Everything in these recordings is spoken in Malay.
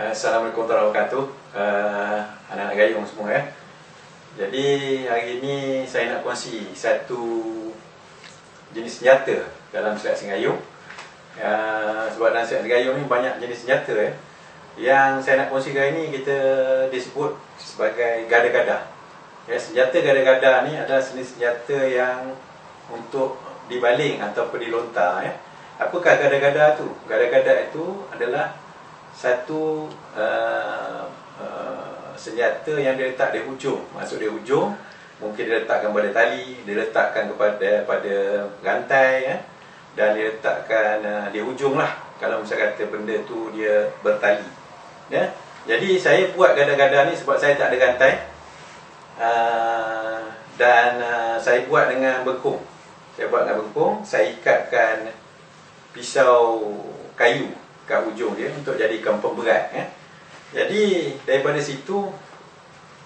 Assalamualaikum warahmatullahi wabarakatuh, anak-anak gayung semua ya. Jadi hari ini saya nak kongsi satu jenis senjata dalam silat Singayung. Sebab dalam silat Singayung ni banyak jenis senjata ya. Yang saya nak kongsikan ini kita disebut sebagai gada-gada. Ya, senjata gada-gada ni adalah jenis senjata yang untuk dibaling ataupun dilontar ya. Apakah gada-gada tu? Gada-gada itu adalah satu senjata yang diletak di hujung. Maksud di hujung, mungkin diletakkan pada tali, diletakkan pada rantai ya, dan diletakkan di hujung lah. Kalau misalnya kata benda tu dia bertali ya. Jadi saya buat gada-gada ni sebab saya tak ada rantai, dan saya buat dengan bengkung. Saya ikatkan pisau kayu kat hujung dia untuk jadikan pemberat ya. Jadi daripada situ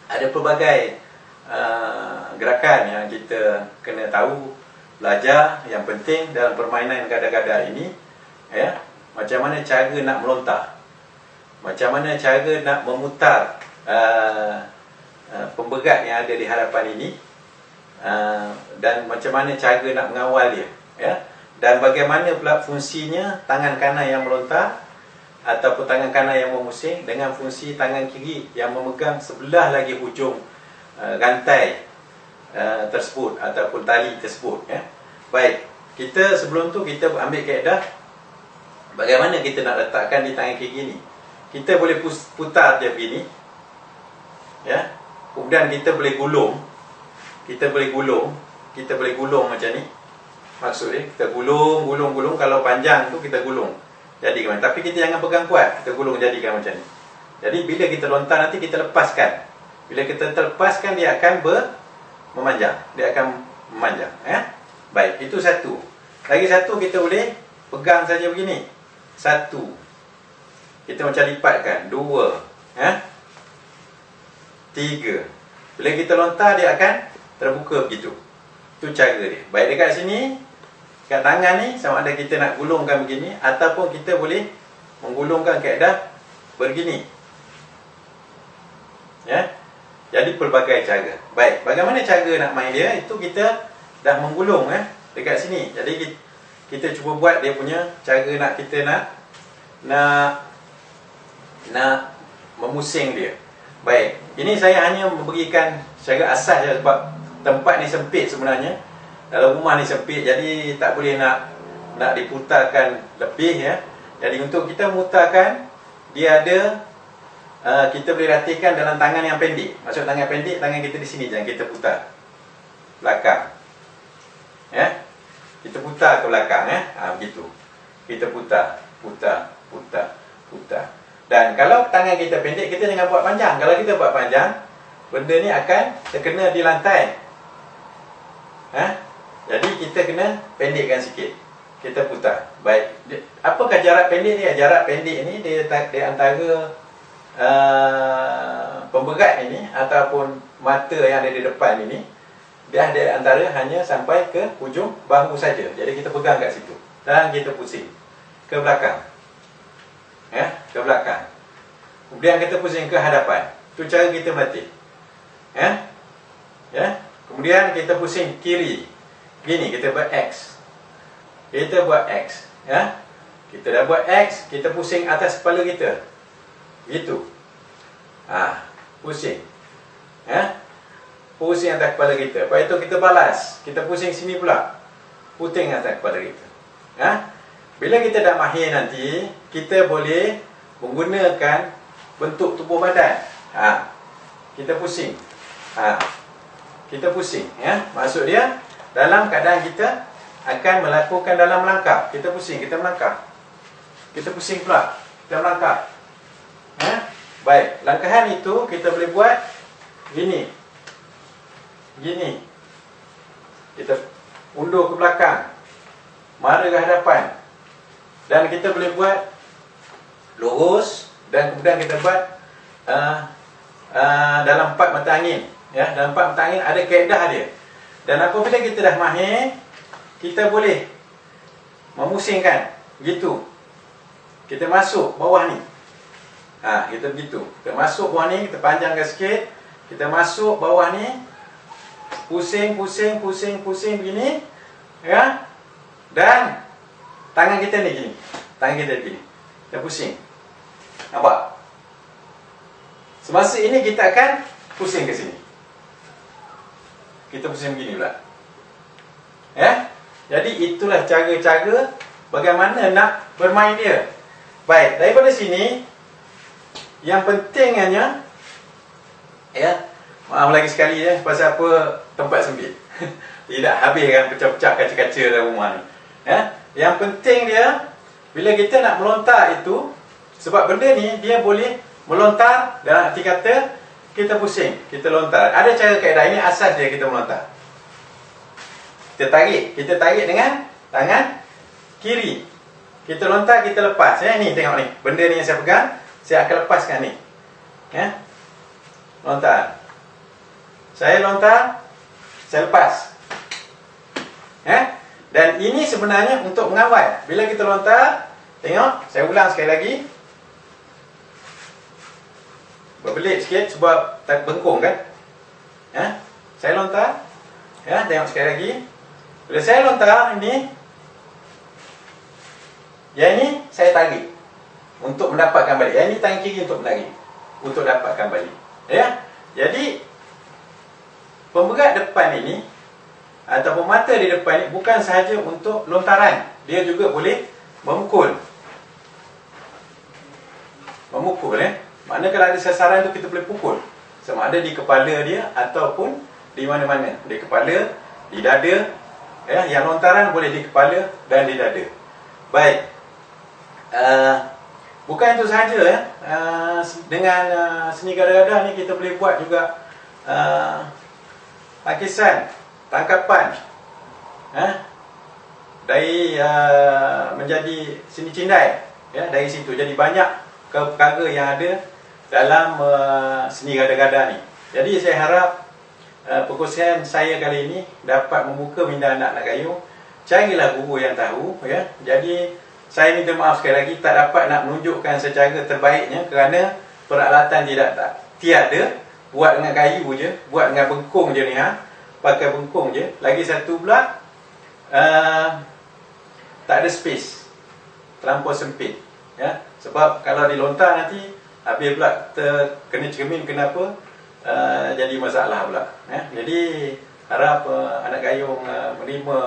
ada pelbagai gerakan yang kita kena tahu, belajar. Yang penting dalam permainan gada-gada ini ya, macam mana cara nak melontar, macam mana cara nak memutar pemberat yang ada di hadapan ini, dan macam mana cara nak mengawal dia ya. Dan bagaimana pula fungsinya tangan kanan yang melontar ataupun tangan kanan yang memusing dengan fungsi tangan kiri yang memegang sebelah lagi hujung rantai tersebut ataupun tali tersebut ya. Baik, kita sebelum tu kita ambil kaedah bagaimana kita nak letakkan di tangan kiri ni. Kita boleh putar dia begini ya. Kemudian kita boleh gulung. Kita boleh gulung macam ni. Maksudnya kita gulung. Kalau panjang tu kita gulung jadikan. Tapi kita jangan pegang kuat, kita gulung jadikan macam ni. Jadi bila kita lontar nanti kita lepaskan. Bila kita terlepaskan dia akan memanjang. Ya. Baik, itu satu. Lagi satu kita boleh pegang saja begini. Satu. Kita macam lipatkan. Dua. Ya. Tiga. Bila kita lontar dia akan terbuka begitu. Itu cara dia. Baik, dekat sini kat tangan ni sama ada kita nak gulungkan begini ataupun kita boleh menggulungkan kaedah begini ya. Jadi pelbagai cara. Baik, bagaimana cara nak main dia? Itu kita dah menggulung ya dekat sini. Jadi kita cuba buat dia punya cara nak memusing dia. Baik, ini saya hanya memberikan secara asas je sebab tempat ni sempit sebenarnya. Dalam rumah ni sempit, jadi tak boleh nak diputarkan lebih ya. Jadi untuk kita mutarkan, dia ada kita boleh latihkan dalam tangan yang pendek. Maksud tangan pendek, tangan kita di sini, jangan kita putar belakang ya. Kita putar ke belakang ya. Begitu. Kita putar. Dan kalau tangan kita pendek, kita jangan buat panjang. Kalau kita buat panjang, benda ni akan terkena di lantai ha? Jadi kita kena pendekkan sikit. Kita putar. Baik. Apakah jarak pendek dia? Jarak pendek ni dia antara pemberat ini ataupun mata yang ada di depan ini, dia ada antara hanya sampai ke hujung bahu saja. Jadi kita pegang kat situ dan kita pusing ke belakang ya, ke belakang. Kemudian kita pusing ke hadapan. Itu cara kita melatih ya. Ya. Kemudian kita pusing kiri. Gini, kita buat X. Ya. Kita dah buat X, kita pusing atas kepala kita. Gitu. Pusing. Ya. Pusing atas kepala kita. Lepas itu kita balas. Kita pusing sini pula. Puting atas kepala kita. Ya. Bila kita dah mahir nanti, kita boleh menggunakan bentuk tubuh badan. Kita pusing. Kita pusing ya. Maksud dia dalam keadaan kita akan melakukan dalam melangkah. Kita pusing, kita melangkah. Kita pusing pula, kita melangkah ya. Baik, langkahan itu kita boleh buat gini. Kita undur ke belakang, mara ke hadapan. Dan kita boleh buat lurus. Dan kemudian kita buat dalam 4 mata angin ya. Dalam 4 mata angin ada kaedah dia. Dan apabila kita dah mahir, kita boleh memusingkan begitu. Kita masuk bawah ni Kita begitu. Kita masuk bawah ni, kita panjangkan sikit. Kita masuk bawah ni. Pusing begini. Ya. Dan tangan kita ni gini. Tangan kita gini. Kita pusing. Nampak? Semasa ini kita akan pusing ke sini. Kita pusing begini pula. Ya. Jadi itulah cara-cara bagaimana nak bermain dia. Baik, daripada sini yang penting hanya, ya, maaf lagi sekali ya, pasal apa tempat sempit. Tidak habis kan pecah-pecah kaca-kaca dalam rumah ni. Ya. Yang penting dia, bila kita nak melontar itu, sebab benda ni dia boleh melontar, dalam arti kata kita pusing, kita lontar. Ada cara kaedah, ini asas dia kita melontar. Kita tarik dengan tangan kiri. Kita lontar, kita lepas. Ya, ni tengok ni. Benda ni yang saya pegang, saya akan lepaskan ni. Ya. Lontar. Saya lontar, saya lepas. Ya. Dan ini sebenarnya untuk mengawal. Bila kita lontar, tengok, saya ulang sekali lagi. Berbelit sikit sebab tak bengkung kan. Ya. Saya lontar. Ya, tengok sekali lagi. Bila saya lontar ini, yang ini saya tarik untuk mendapatkan balik. Yang ini tangan kiri untuk menarik, untuk dapatkan balik. Ya. Jadi pemberat depan ini ataupun mata di depan ini bukan sahaja untuk lontaran, dia juga boleh memukul. Ya. Maknanya kalau ada sasaran tu kita boleh pukul. Sama ada di kepala dia ataupun di mana-mana. Di kepala, di dada. Ya, yang lontaran boleh di kepala dan di dada. Baik. Bukan itu sahaja ya. Dengan seni gada-gada ni kita boleh buat juga pakisan, tangkapan. Dari menjadi seni cindai. Ya, dari situ. Jadi banyak perkara yang ada dalam seni gada-gada ni. Jadi saya harap perkongsian saya kali ini dapat membuka minda anak-anak gayung. Carilah guru yang tahu, ya. Jadi saya minta maaf sekali lagi tak dapat nak menunjukkan secara terbaiknya kerana peralatan tiada. Buat dengan kayu je, buat dengan bengkung je ni pakai bengkung je. Lagi satu pula tak ada space, terlampau sempit, ya. Sebab kalau dilontar nanti habis pula kena cermin, kenapa jadi masalah pula, ya. Jadi harap anak gayung menerima,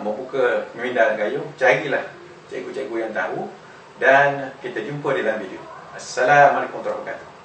membuka minda gayung. Carilah cikgu-cikgu yang tahu dan kita jumpa dalam video. Assalamualaikum warahmatullahi wabarakatuh.